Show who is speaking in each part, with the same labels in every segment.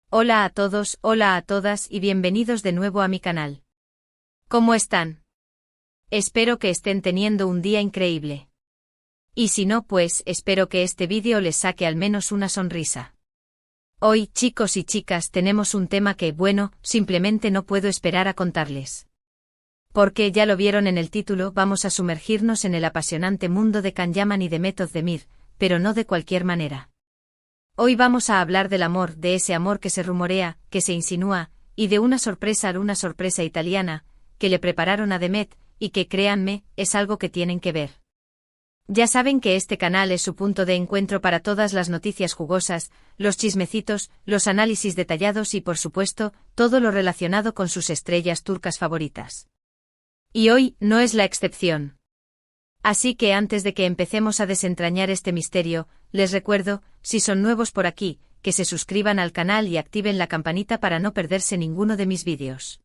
Speaker 1: Hola a todos, hola a todas y bienvenidos de nuevo a mi canal. ¿Cómo están? Espero que estén teniendo un día increíble. Y si no, pues espero que este vídeo les saque al menos una sonrisa. Hoy, chicos y chicas, tenemos un tema que, bueno, simplemente no puedo esperar a contarles. Porque ya lo vieron en el título, vamos a sumergirnos en el apasionante mundo de Can Yaman y de Demet Özdemir, pero no de cualquier manera. Hoy vamos a hablar del amor, de ese amor que se rumorea, que se insinúa, y de una sorpresa italiana, que le prepararon a Demet, y que créanme, es algo que tienen que ver. Ya saben que este canal es su punto de encuentro para todas las noticias jugosas, los chismecitos, los análisis detallados y por supuesto, todo lo relacionado con sus estrellas turcas favoritas. Y hoy no es la excepción. Así que antes de que empecemos a desentrañar este misterio, les recuerdo, si son nuevos por aquí, que se suscriban al canal y activen la campanita para no perderse ninguno de mis vídeos.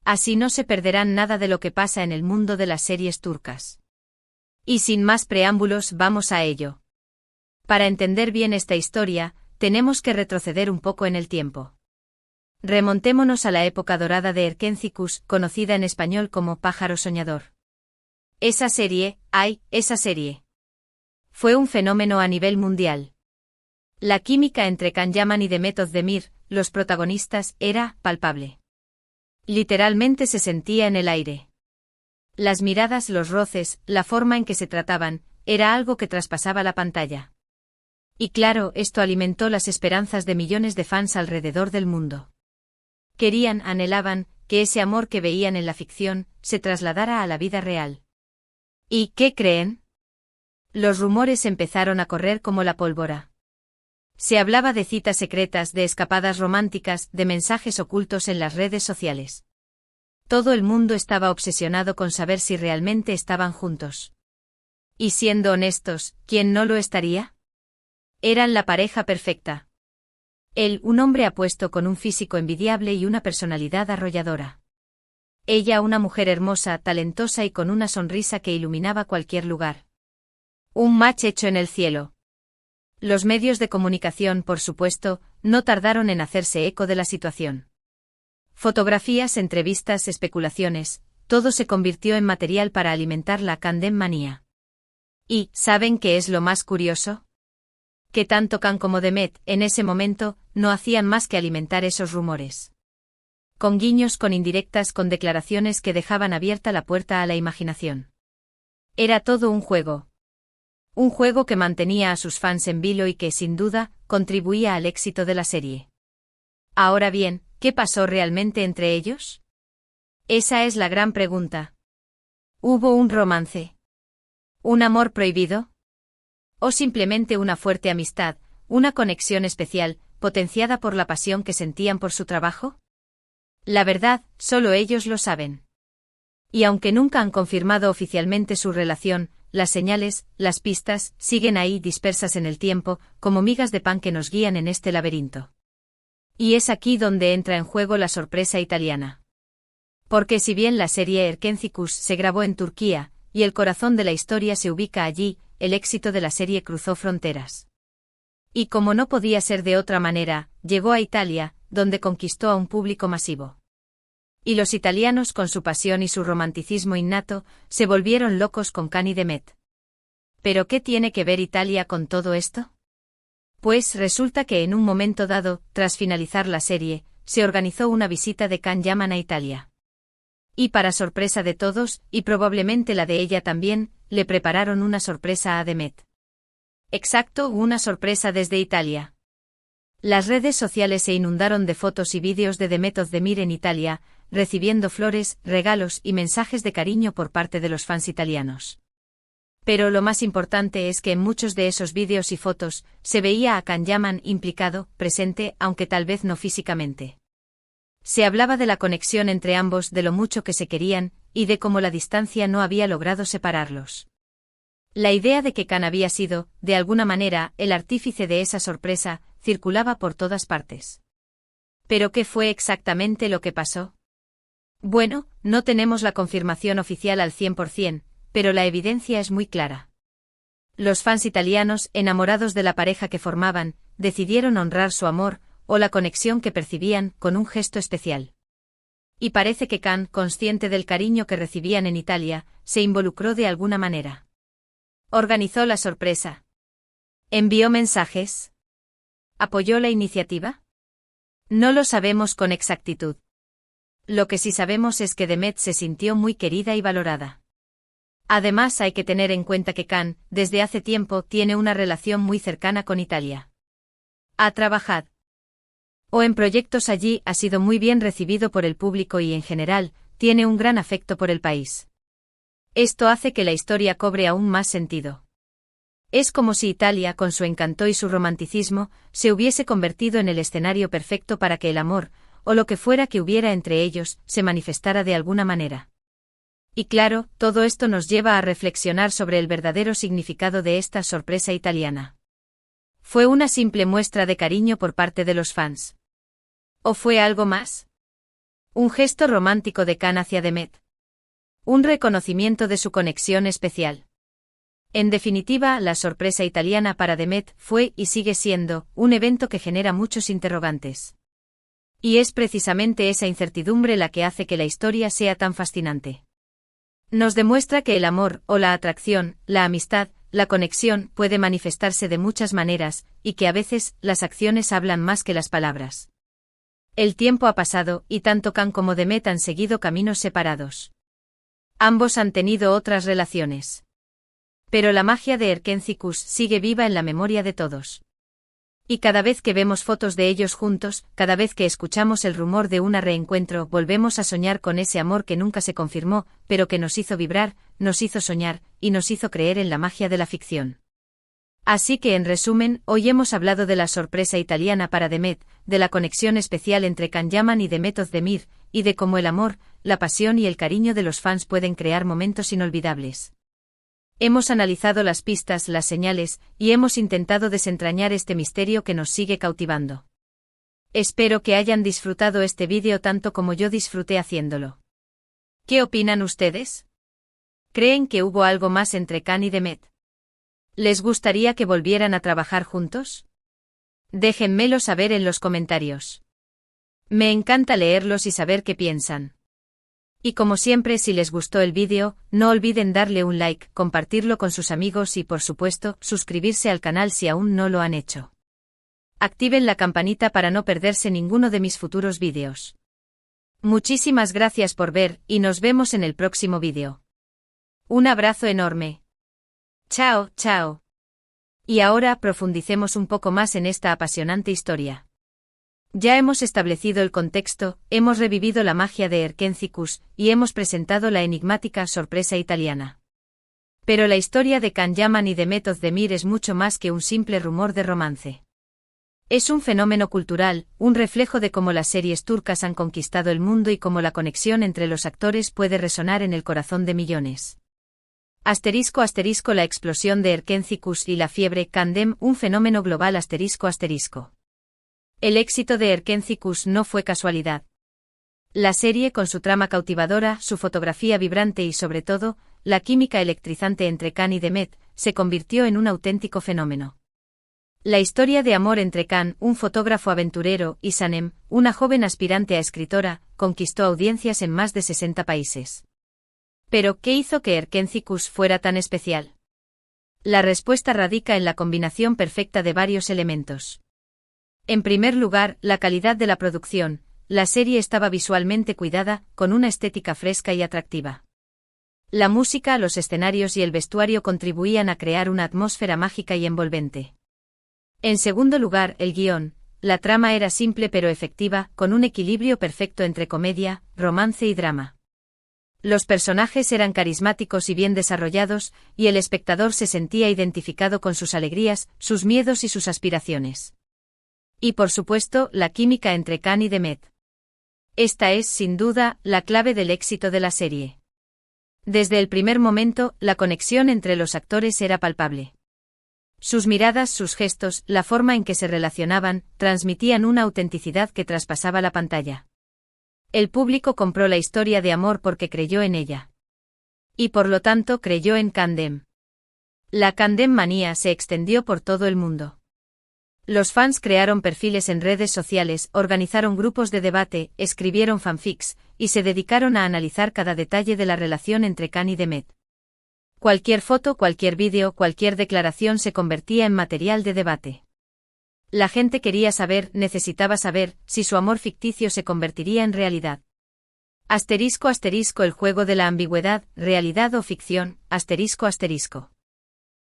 Speaker 1: Así no se perderán nada de lo que pasa en el mundo de las series turcas. Y sin más preámbulos, vamos a ello. Para entender bien esta historia, tenemos que retroceder un poco en el tiempo. Remontémonos a la época dorada de Erkencikus, conocida en español como Pájaro Soñador. Esa serie fue un fenómeno a nivel mundial. La química entre Can Yaman y Demet Özdemir, los protagonistas, era palpable. Literalmente se sentía en el aire. Las miradas, los roces, la forma en que se trataban, era algo que traspasaba la pantalla. Y claro, esto alimentó las esperanzas de millones de fans alrededor del mundo. Querían, anhelaban, que ese amor que veían en la ficción, se trasladara a la vida real. ¿Y qué creen? Los rumores empezaron a correr como la pólvora. Se hablaba de citas secretas, de escapadas románticas, de mensajes ocultos en las redes sociales. Todo el mundo estaba obsesionado con saber si realmente estaban juntos. Y siendo honestos, ¿quién no lo estaría? Eran la pareja perfecta. Él, un hombre apuesto con un físico envidiable y una personalidad arrolladora. Ella, una mujer hermosa, talentosa y con una sonrisa que iluminaba cualquier lugar. Un match hecho en el cielo. Los medios de comunicación, por supuesto, no tardaron en hacerse eco de la situación. Fotografías, entrevistas, especulaciones, todo se convirtió en material para alimentar la Candem manía. ¿Y saben qué es lo más curioso? Que tanto Can como Demet, en ese momento, no hacían más que alimentar esos rumores. Con guiños, con indirectas, con declaraciones que dejaban abierta la puerta a la imaginación. Era todo un juego. Un juego que mantenía a sus fans en vilo y que, sin duda, contribuía al éxito de la serie. Ahora bien, ¿qué pasó realmente entre ellos? Esa es la gran pregunta. ¿Hubo un romance? ¿Un amor prohibido? ¿O simplemente una fuerte amistad, una conexión especial, potenciada por la pasión que sentían por su trabajo? La verdad, solo ellos lo saben. Y aunque nunca han confirmado oficialmente su relación, las señales, las pistas, siguen ahí dispersas en el tiempo, como migas de pan que nos guían en este laberinto. Y es aquí donde entra en juego la sorpresa italiana. Porque si bien la serie Erkencikus se grabó en Turquía, y el corazón de la historia se ubica allí, el éxito de la serie cruzó fronteras. Y como no podía ser de otra manera, llegó a Italia, donde conquistó a un público masivo. Y los italianos, con su pasión y su romanticismo innato, se volvieron locos con Can y Demet. ¿Pero qué tiene que ver Italia con todo esto? Pues resulta que en un momento dado, tras finalizar la serie, se organizó una visita de Can Yaman a Italia. Y para sorpresa de todos, y probablemente la de ella también, le prepararon una sorpresa a Demet. Exacto, una sorpresa desde Italia. Las redes sociales se inundaron de fotos y vídeos de Demet Özdemir en Italia, recibiendo flores, regalos y mensajes de cariño por parte de los fans italianos. Pero lo más importante es que en muchos de esos vídeos y fotos, se veía a Can Yaman implicado, presente, aunque tal vez no físicamente. Se hablaba de la conexión entre ambos, de lo mucho que se querían, y de cómo la distancia no había logrado separarlos. La idea de que Can había sido, de alguna manera, el artífice de esa sorpresa, circulaba por todas partes. ¿Pero qué fue exactamente lo que pasó? Bueno, no tenemos la confirmación oficial al 100%, pero la evidencia es muy clara. Los fans italianos, enamorados de la pareja que formaban, decidieron honrar su amor, o la conexión que percibían, con un gesto especial. Y parece que Can, consciente del cariño que recibían en Italia, se involucró de alguna manera. Organizó la sorpresa. ¿Envió mensajes? ¿Apoyó la iniciativa? No lo sabemos con exactitud. Lo que sí sabemos es que Demet se sintió muy querida y valorada. Además, hay que tener en cuenta que Can, desde hace tiempo, tiene una relación muy cercana con Italia. Ha trabajado o en proyectos allí, ha sido muy bien recibido por el público y, en general, tiene un gran afecto por el país. Esto hace que la historia cobre aún más sentido. Es como si Italia, con su encanto y su romanticismo, se hubiese convertido en el escenario perfecto para que el amor, o lo que fuera que hubiera entre ellos, se manifestara de alguna manera. Y claro, todo esto nos lleva a reflexionar sobre el verdadero significado de esta sorpresa italiana. ¿Fue una simple muestra de cariño por parte de los fans? ¿O fue algo más? ¿Un gesto romántico de Can hacia Demet? ¿Un reconocimiento de su conexión especial? En definitiva, la sorpresa italiana para Demet fue y sigue siendo un evento que genera muchos interrogantes. Y es precisamente esa incertidumbre la que hace que la historia sea tan fascinante. Nos demuestra que el amor, o la atracción, la amistad, la conexión puede manifestarse de muchas maneras, y que a veces las acciones hablan más que las palabras. El tiempo ha pasado, y tanto Can como Demet han seguido caminos separados. Ambos han tenido otras relaciones. Pero la magia de Erkenci-Kuş sigue viva en la memoria de todos. Y cada vez que vemos fotos de ellos juntos, cada vez que escuchamos el rumor de un reencuentro, volvemos a soñar con ese amor que nunca se confirmó, pero que nos hizo vibrar, nos hizo soñar, y nos hizo creer en la magia de la ficción. Así que, en resumen, hoy hemos hablado de la sorpresa italiana para Demet, de la conexión especial entre Can Yaman y Demet Özdemir, y de cómo el amor, la pasión y el cariño de los fans pueden crear momentos inolvidables. Hemos analizado las pistas, las señales, y hemos intentado desentrañar este misterio que nos sigue cautivando. Espero que hayan disfrutado este vídeo tanto como yo disfruté haciéndolo. ¿Qué opinan ustedes? ¿Creen que hubo algo más entre Can y Demet? ¿Les gustaría que volvieran a trabajar juntos? Déjenmelo saber en los comentarios. Me encanta leerlos y saber qué piensan. Y como siempre, si les gustó el vídeo, no olviden darle un like, compartirlo con sus amigos y, por supuesto, suscribirse al canal si aún no lo han hecho. Activen la campanita para no perderse ninguno de mis futuros vídeos. Muchísimas gracias por ver, y nos vemos en el próximo vídeo. Un abrazo enorme. Chao, chao. Y ahora profundicemos un poco más en esta apasionante historia. Ya hemos establecido el contexto, hemos revivido la magia de Erkenci-Kuş, y hemos presentado la enigmática sorpresa italiana. Pero la historia de Can Yaman y Demet Özdemir es mucho más que un simple rumor de romance. Es un fenómeno cultural, un reflejo de cómo las series turcas han conquistado el mundo y cómo la conexión entre los actores puede resonar en el corazón de millones. ***, la explosión de Erkenci-Kuş y la fiebre Candem, un fenómeno global ***. El éxito de Erkenci-Kuş no fue casualidad. La serie, con su trama cautivadora, su fotografía vibrante y, sobre todo, la química electrizante entre Can y Demet, se convirtió en un auténtico fenómeno. La historia de amor entre Can, un fotógrafo aventurero, y Sanem, una joven aspirante a escritora, conquistó audiencias en más de 60 países. Pero, ¿qué hizo que Erkenci-Kuş fuera tan especial? La respuesta radica en la combinación perfecta de varios elementos. En primer lugar, la calidad de la producción. La serie estaba visualmente cuidada, con una estética fresca y atractiva. La música, los escenarios y el vestuario contribuían a crear una atmósfera mágica y envolvente. En segundo lugar, el guión. La trama era simple pero efectiva, con un equilibrio perfecto entre comedia, romance y drama. Los personajes eran carismáticos y bien desarrollados, y el espectador se sentía identificado con sus alegrías, sus miedos y sus aspiraciones. Y por supuesto, la química entre Can y Demet. Esta es, sin duda, la clave del éxito de la serie. Desde el primer momento, la conexión entre los actores era palpable. Sus miradas, sus gestos, la forma en que se relacionaban, transmitían una autenticidad que traspasaba la pantalla. El público compró la historia de amor porque creyó en ella. Y por lo tanto creyó en Candem. La Candem manía se extendió por todo el mundo. Los fans crearon perfiles en redes sociales, organizaron grupos de debate, escribieron fanfics, y se dedicaron a analizar cada detalle de la relación entre Khan y Demet. Cualquier foto, cualquier vídeo, cualquier declaración se convertía en material de debate. La gente quería saber, necesitaba saber, si su amor ficticio se convertiría en realidad. Asterisco asterisco el juego de la ambigüedad, realidad o ficción, asterisco asterisco.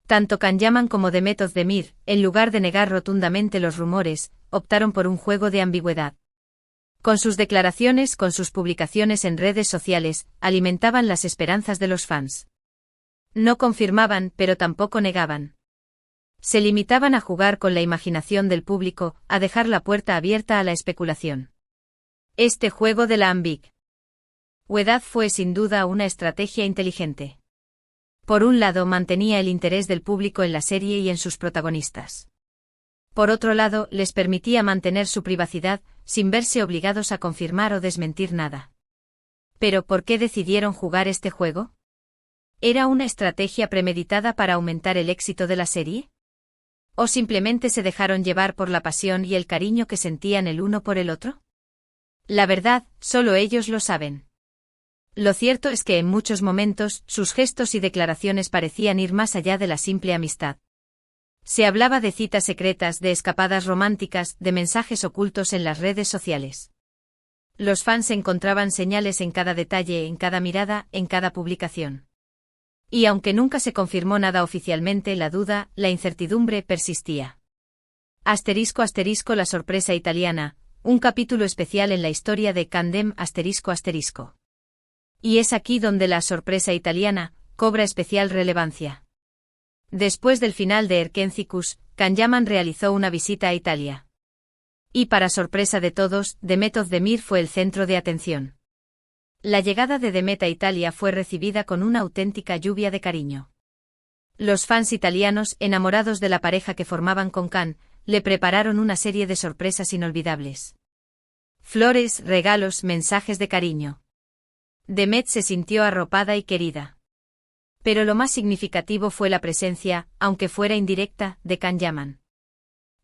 Speaker 1: Tanto Kanyaman como Demet Özdemir, en lugar de negar rotundamente los rumores, optaron por un juego de ambigüedad. Con sus declaraciones, con sus publicaciones en redes sociales, alimentaban las esperanzas de los fans. No confirmaban, pero tampoco negaban. Se limitaban a jugar con la imaginación del público, a dejar la puerta abierta a la especulación. Este juego de la ambigüedad fue sin duda una estrategia inteligente. Por un lado mantenía el interés del público en la serie y en sus protagonistas. Por otro lado, les permitía mantener su privacidad, sin verse obligados a confirmar o desmentir nada. ¿Pero por qué decidieron jugar este juego? ¿Era una estrategia premeditada para aumentar el éxito de la serie? ¿O simplemente se dejaron llevar por la pasión y el cariño que sentían el uno por el otro? La verdad, solo ellos lo saben. Lo cierto es que en muchos momentos, sus gestos y declaraciones parecían ir más allá de la simple amistad. Se hablaba de citas secretas, de escapadas románticas, de mensajes ocultos en las redes sociales. Los fans encontraban señales en cada detalle, en cada mirada, en cada publicación. Y aunque nunca se confirmó nada oficialmente, la duda, la incertidumbre persistía. Asterisco asterisco la sorpresa italiana, un capítulo especial en la historia de Candem asterisco asterisco. Y es aquí donde la sorpresa italiana cobra especial relevancia. Después del final de Erkencicus, Kanyaman realizó una visita a Italia. Y para sorpresa de todos, Demet Özdemir fue el centro de atención. La llegada de Demet a Italia fue recibida con una auténtica lluvia de cariño. Los fans italianos, enamorados de la pareja que formaban con Khan, le prepararon una serie de sorpresas inolvidables. Flores, regalos, mensajes de cariño. Demet se sintió arropada y querida. Pero lo más significativo fue la presencia, aunque fuera indirecta, de Kanyaman.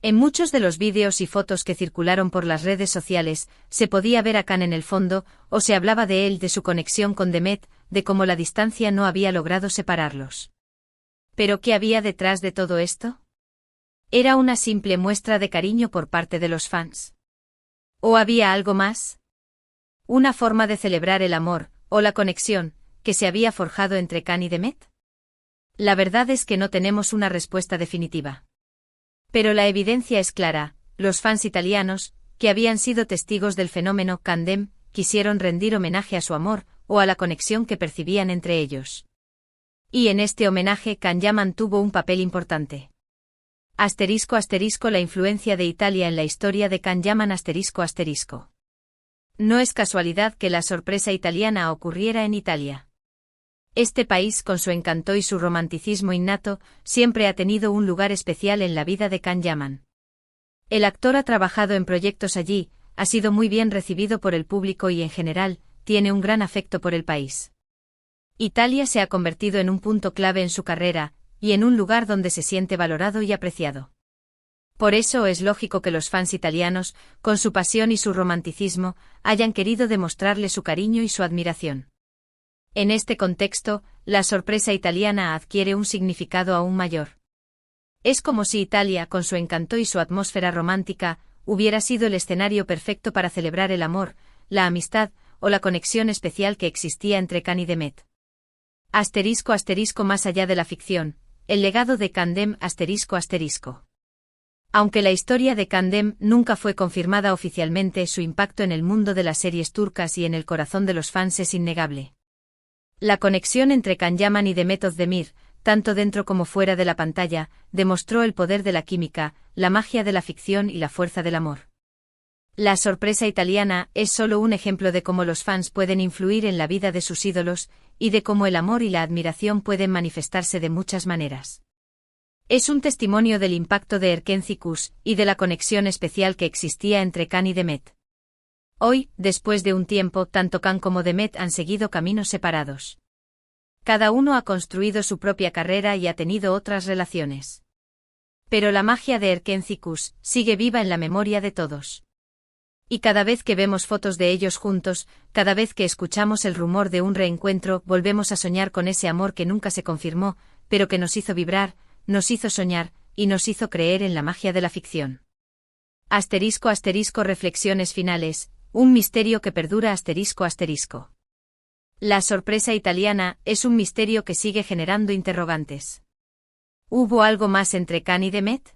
Speaker 1: En muchos de los vídeos y fotos que circularon por las redes sociales, se podía ver a Khan en el fondo, o se hablaba de él, de su conexión con Demet, de cómo la distancia no había logrado separarlos. ¿Pero qué había detrás de todo esto? ¿Era una simple muestra de cariño por parte de los fans? ¿O había algo más? ¿Una forma de celebrar el amor, o la conexión, que se había forjado entre Khan y Demet? La verdad es que no tenemos una respuesta definitiva. Pero la evidencia es clara, los fans italianos, que habían sido testigos del fenómeno Candem, quisieron rendir homenaje a su amor, o a la conexión que percibían entre ellos. Y en este homenaje Kanyaman tuvo un papel importante. Asterisco asterisco la influencia de Italia en la historia de Kanyaman asterisco asterisco. No es casualidad que la sorpresa italiana ocurriera en Italia. Este país, con su encanto y su romanticismo innato, siempre ha tenido un lugar especial en la vida de Kanyaman. El actor ha trabajado en proyectos allí, ha sido muy bien recibido por el público y en general, tiene un gran afecto por el país. Italia se ha convertido en un punto clave en su carrera, y en un lugar donde se siente valorado y apreciado. Por eso es lógico que los fans italianos, con su pasión y su romanticismo, hayan querido demostrarle su cariño y su admiración. En este contexto, la sorpresa italiana adquiere un significado aún mayor. Es como si Italia, con su encanto y su atmósfera romántica, hubiera sido el escenario perfecto para celebrar el amor, la amistad, o la conexión especial que existía entre Khan y Demet. Asterisco asterisco más allá de la ficción, el legado de Candem asterisco asterisco. Aunque la historia de Candem nunca fue confirmada oficialmente, su impacto en el mundo de las series turcas y en el corazón de los fans es innegable. La conexión entre Kanyaman y Demet Özdemir, tanto dentro como fuera de la pantalla, demostró el poder de la química, la magia de la ficción y la fuerza del amor. La sorpresa italiana es solo un ejemplo de cómo los fans pueden influir en la vida de sus ídolos, y de cómo el amor y la admiración pueden manifestarse de muchas maneras. Es un testimonio del impacto de Erkencicus, y de la conexión especial que existía entre Khan y Demet. Hoy, después de un tiempo, tanto Khan como Demet han seguido caminos separados. Cada uno ha construido su propia carrera y ha tenido otras relaciones. Pero la magia de Erkencicus sigue viva en la memoria de todos. Y cada vez que vemos fotos de ellos juntos, cada vez que escuchamos el rumor de un reencuentro, volvemos a soñar con ese amor que nunca se confirmó, pero que nos hizo vibrar, nos hizo soñar, y nos hizo creer en la magia de la ficción. *** Reflexiones finales, un misterio que perdura ***. La sorpresa italiana es un misterio que sigue generando interrogantes. ¿Hubo algo más entre Can y Demet?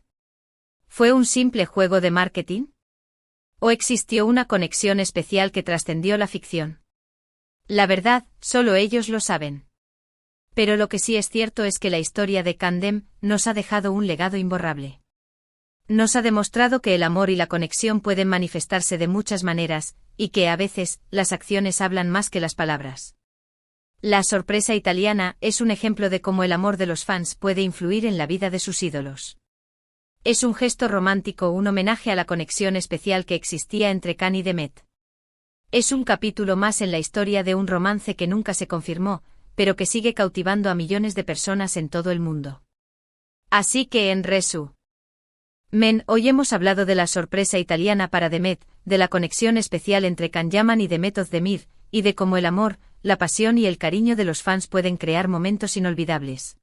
Speaker 1: ¿Fue un simple juego de marketing? ¿O existió una conexión especial que trascendió la ficción? La verdad, solo ellos lo saben. Pero lo que sí es cierto es que la historia de Can-Dem nos ha dejado un legado imborrable. Nos ha demostrado que el amor y la conexión pueden manifestarse de muchas maneras, y que a veces, las acciones hablan más que las palabras. La sorpresa italiana es un ejemplo de cómo el amor de los fans puede influir en la vida de sus ídolos. Es un gesto romántico, un homenaje a la conexión especial que existía entre Can y Demet. Es un capítulo más en la historia de un romance que nunca se confirmó, pero que sigue cautivando a millones de personas en todo el mundo. Así que en resumen, hoy hemos hablado de la sorpresa italiana para Demet, de la conexión especial entre Can Yaman y Demet Özdemir, y de cómo el amor, la pasión y el cariño de los fans pueden crear momentos inolvidables.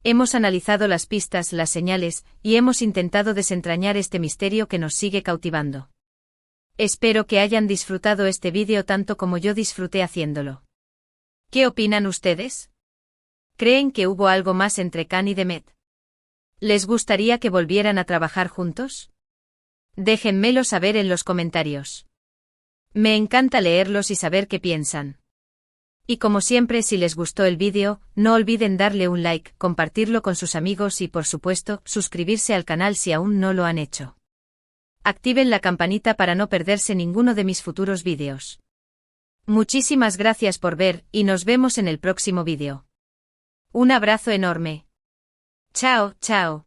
Speaker 1: Hemos analizado las pistas, las señales, y hemos intentado desentrañar este misterio que nos sigue cautivando. Espero que hayan disfrutado este vídeo tanto como yo disfruté haciéndolo. ¿Qué opinan ustedes? ¿Creen que hubo algo más entre Can y Demet? ¿Les gustaría que volvieran a trabajar juntos? Déjenmelo saber en los comentarios. Me encanta leerlos y saber qué piensan. Y como siempre, si les gustó el vídeo, no olviden darle un like, compartirlo con sus amigos y por supuesto, suscribirse al canal si aún no lo han hecho. Activen la campanita para no perderse ninguno de mis futuros vídeos. Muchísimas gracias por ver y nos vemos en el próximo vídeo. Un abrazo enorme. Chao, chao.